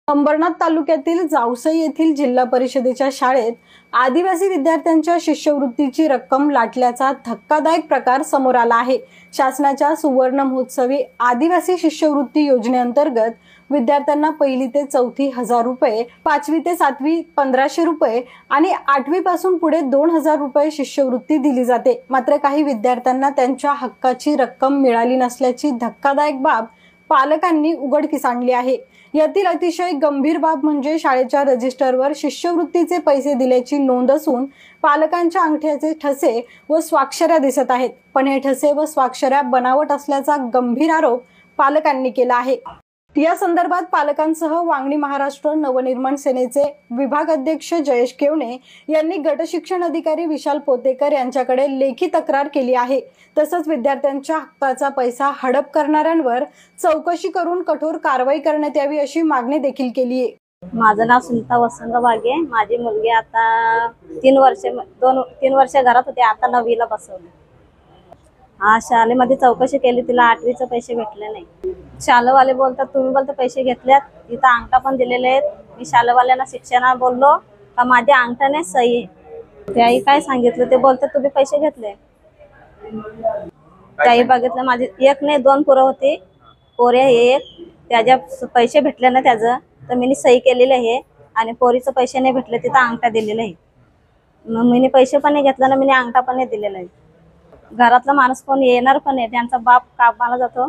अंबरनाथ तालुक्यातील जावसई येथील जिल्हा परिषदेच्या शाळेत आदिवासी विद्यार्थ्यांच्या शिष्यवृत्तीची रक्कम लाटल्याचा धक्कादायक प्रकार समोर आला आहे। शासनाच्या सुवर्ण महोत्सवी आदिवासी शिष्यवृत्ती योजनेअंतर्गत विद्यार्थ्यांना पहिली ते चौथी 1000 रुपये, 5वी ते 7वी 1500 रुपये आणि 8वी पासून पुढे 2000 रुपये शिष्यवृत्ती दिली जाते। मात्र काही विद्यार्थ्यांना त्यांच्या हक्काची रक्कम मिळाली नसल्याची धक्कादायक बाब पालकांनी उघडकीस आणली आहे। यातील अतिशय गंभीर बाब म्हणजे शाळेच्या रजिस्टरवर शिष्यवृत्तीचे पैसे दिल्याची नोंद असून पालकांच्या अंगठ्याचे ठसे व स्वाक्षऱ्या दिसत आहेत, पण हे ठसे व स्वाक्षऱ्या बनावट असल्याचा गंभीर आरोप पालकांनी केला आहे। या संदर्भात पालकांसह वांगणी महाराष्ट्र नवनिर्माण सेनेचे विभाग अध्यक्ष जयेश केवणे यांनी गट शिक्षण अधिकारी विशाल पोतेकर यांच्याकडे लेखी तक्रार केली आहे। तसंच विद्यार्थ्यांच्या हक्काचा पैसा हडप करणाऱ्यांवर चौकशी करून कठोर कारवाई करण्यात यावी अशी मागणी देखील केली आहे। माझं नाव सुनीता वसंत वाघे। माझी मुलगी आता 3 वर्ष घरात होती, आता 9वीला बसवली। शाळेमध्ये चौकशी केली, तिला 8वीचे पैसे भेटले नाही। शाळेवाले बोलतात तुम्ही बोलता पैसे घेतल्यात, इथं अंगठा पण दिलेले आहेत। मी शाळेवाल्यांना शिक्षणाला बोललो का माझ्या अंगठाने सही आहे, त्याही काय सांगितलं ते बोलतात तुम्ही पैसे घेतले। त्याही बघितलं, माझे एक नाही 2 पोरं होती, पोऱ्या एक त्याच्या पैसे भेटले ना त्याचं, तर मी सही केलेली आहे आणि पोरीचं पैसे नाही भेटले, तिथं अंगठा दिलेला आहे। मग मी पैसे पण नाही घेतला ना, मी अंगठा पण नाही दिलेला आहे। घरातला माणूस कोण येणार पण आहे, त्यांचा बाप कामाला जातो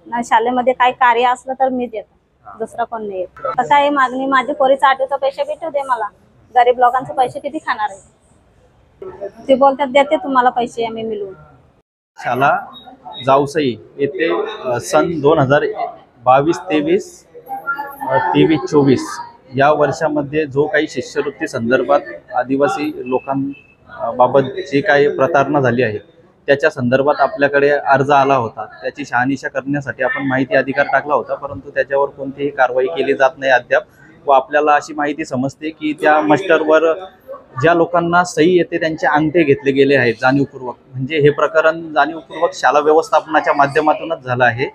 ना, शाळेमध्ये काही कार्य असलं तर मी देतो, दुसरा कोण नाही। आता काय मागणी, माझ्या पोरीचा 8वीचा पैसे भेटू दे मला, गरीब लोकांचे पैसे किती खाणार आहे। ते बोलतात देते तुम्हाला पैसे आम्ही मिळवून। शाळा जावसई येथे सन 2022-23, 23-24 या वर्षामध्ये जो काही शिष्यवृत्ती संदर्भात आदिवासी लोकांबाबत जे काही प्रतारणा झाली आहे त्याच्या संदर्भात आपल्याकडे अर्ज आला होता। त्याची शहानिशा करण्यासाठी आपण माहिती अधिकार टाकला होता, परंतु त्याच्यावर कोणतीही कारवाई केली जात नाही अद्याप। व आपल्याला अशी माहिती समजते की त्या मस्टरवर ज्या लोकांना सही येते त्यांचे अंगठे घेतले गेले आहेत जाणीवपूर्वक। म्हणजे हे प्रकरण जाणीवपूर्वक शाळा व्यवस्थापनाच्या माध्यमातूनच झालं आहे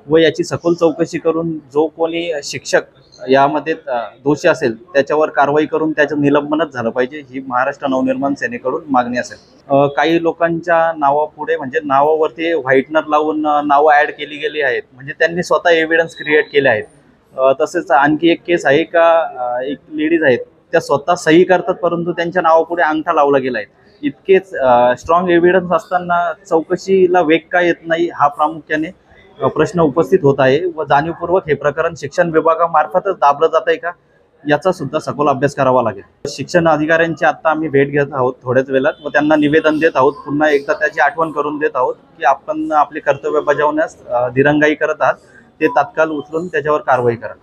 व याची सखोल चौकशी करून जो कोणी शिक्षक यामध्ये दोषी असेल त्याच्यावर कारवाई करून त्याचं निलंबनच झालं पाहिजे, ही महाराष्ट्र नवनिर्माण सेनेकडून मागणी असेल। काही लोकांच्या नावापुढे म्हणजे नावावरती व्हाईटनर लावून नावं ॲड केली गेली आहेत, म्हणजे त्यांनी स्वतः एव्हिडन्स क्रिएट केले आहेत। तसेच आणखी एक केस आहे का एक लेडीज आहेत, त्या स्वतः सही करतात परंतु त्यांच्या नावापुढे अंगठा लावला गेला आहे। इतकेच स्ट्रॉंग एव्हिडन्स असताना चौकशीला वेग का येत नाही, हा प्रामुख्याने प्रश्न उपस्थित होत आहे। व जाणीवपूर्वक हे प्रकरण शिक्षण विभागामार्फतच दाबलं जात आहे का, याचा सुद्धा सखोल अभ्यास करावा लागेल। शिक्षण अधिकाऱ्यांची आता आम्ही भेट घेत आहोत थोड्याच वेळात व त्यांना निवेदन देत आहोत, पुन्हा एकदा त्याची आठवण करून देत आहोत की आपण आपले कर्तव्य बजावण्यास दिरंगाई करत आहात, ते तात्काळ उचलून त्याच्यावर कारवाई करा।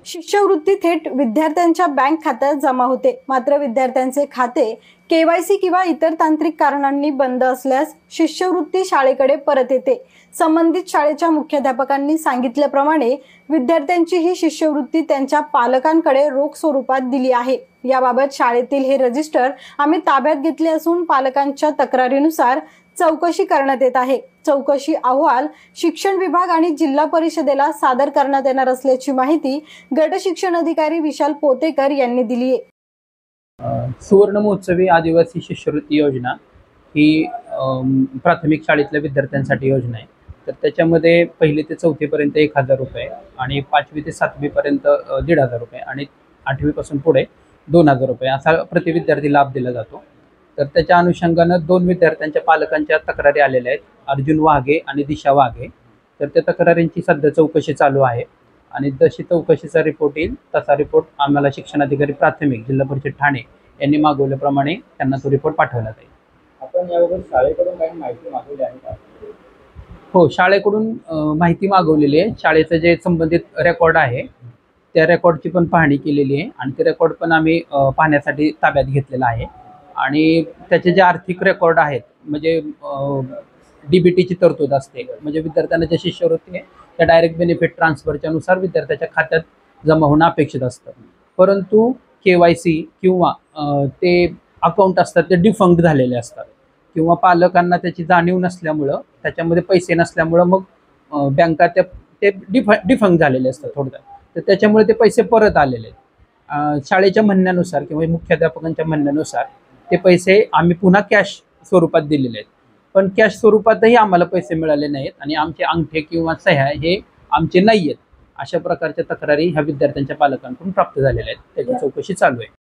शिष्यवृत्ती थेट विद्यार्थ्यांच्या बँक खात्यात जमा होते, मात्र विद्यार्थ्यांचे खाते KYC किंवा इतर तांत्रिक कारणांनी बंद असल्यास शिष्यवृत्ती शाळेकडे परत येते। संबंधित शाळेच्या मुख्याध्यापकांनी सांगितल्याप्रमाणे विद्यार्थ्यांची ही शिष्यवृत्ती त्यांच्या पालकांकडे रोख स्वरूपात दिली आहे। याबाबत शाळेतील हे रजिस्टर आम्ही ताब्यात घेतले असून पालकांच्या तक्रारीनुसार चौकशी करण्यात येत आहे। चौकशी अहवाल शिक्षण विभाग आणि जिल्हा परिषदेला सादर करण्यात येणार असल्याची माहिती गट शिक्षण अधिकारी विशाल पोतेकर यांनी दिली आहे। सुवर्ण महोत्सवी आदिवासी शिष्यवृत्ती योजना ही प्राथमिक शाळेतल्या विद्यार्थ्यांसाठी योजना आहे। तर त्याच्यामध्ये 1ली ते 4थी पर्यंत 1000 रुपये आणि 5वी ते 7वी पर्यंत 1500 रुपये आणि 8वी पासून पुढे 2000 रुपये असा प्रति विद्यार्थी लाभ दिला जातो। तर त्याच्या अनुषंगानं 2 विद्यार्थ्यांच्या पालकांच्या तक्रारी आलेल्या आहेत, अर्जुन वाघे आणि दिशा वाघे। तर त्या तक्रारींची सध्या चौकशी चालू आहे आणि जशी चौकशीचा रिपोर्ट येईल तसा रिपोर्ट आम्हाला शिक्षणाधिकारी प्राथमिक जिल्हा परिषद ठाणे यांनी मागवल्याप्रमाणे त्यांना तो रिपोर्ट पाठवला जाईल। आपण याबाबत शाळेकडून काही माहिती मागवली आहे का? हो, शाळेकडून माहिती मागवलेली आहे। शाळेचं जे संबंधित रेकॉर्ड आहे त्या रेकॉर्डची पण पाहणी केलेली आहे आणि ते रेकॉर्ड पण आम्ही पाहण्यासाठी ताब्यात घेतलेला आहे आणि त्याचे जे आर्थिक रेकॉर्ड आहेत म्हणजे DBTची तरतूद असते, म्हणजे विद्यार्थ्यांना जे शिष्यवृत्ती आहे त्या डायरेक्ट बेनिफिट ट्रान्सफरच्या नुसार विद्यार्थ्याच्या खात्यात जमा होणं अपेक्षित असतं, परंतु KYC किंवा ते अकाउंट असतात ते डिफंक्ट झालेले असतात किंवा पालकांना त्याची जाणीव नसल्यामुळं त्याच्यामध्ये पैसे नसल्यामुळं मग बँका ते डिफंक्ट झालेले असतात थोडक्यात। तर त्याच्यामुळे ते पैसे परत आलेले आहेत. शाळेच्या म्हणण्यानुसार किंवा मुख्याध्यापकांच्या म्हणण्यानुसार ते पैसे आम्ही पुन्हा कॅश स्वरूपात दिलेले आहेत, पण कॅश स्वरूपातही आम्हाला पैसे मिळाले नाहीत आणि आमचे अंगठे किंवा सह्या हे आमचे नाही आहेत. अशा प्रकारच्या तक्रारी ह्या विद्यार्थ्यांच्या पालकांकडून प्राप्त झालेल्या आहेत. त्याची चौकशी चालू आहे.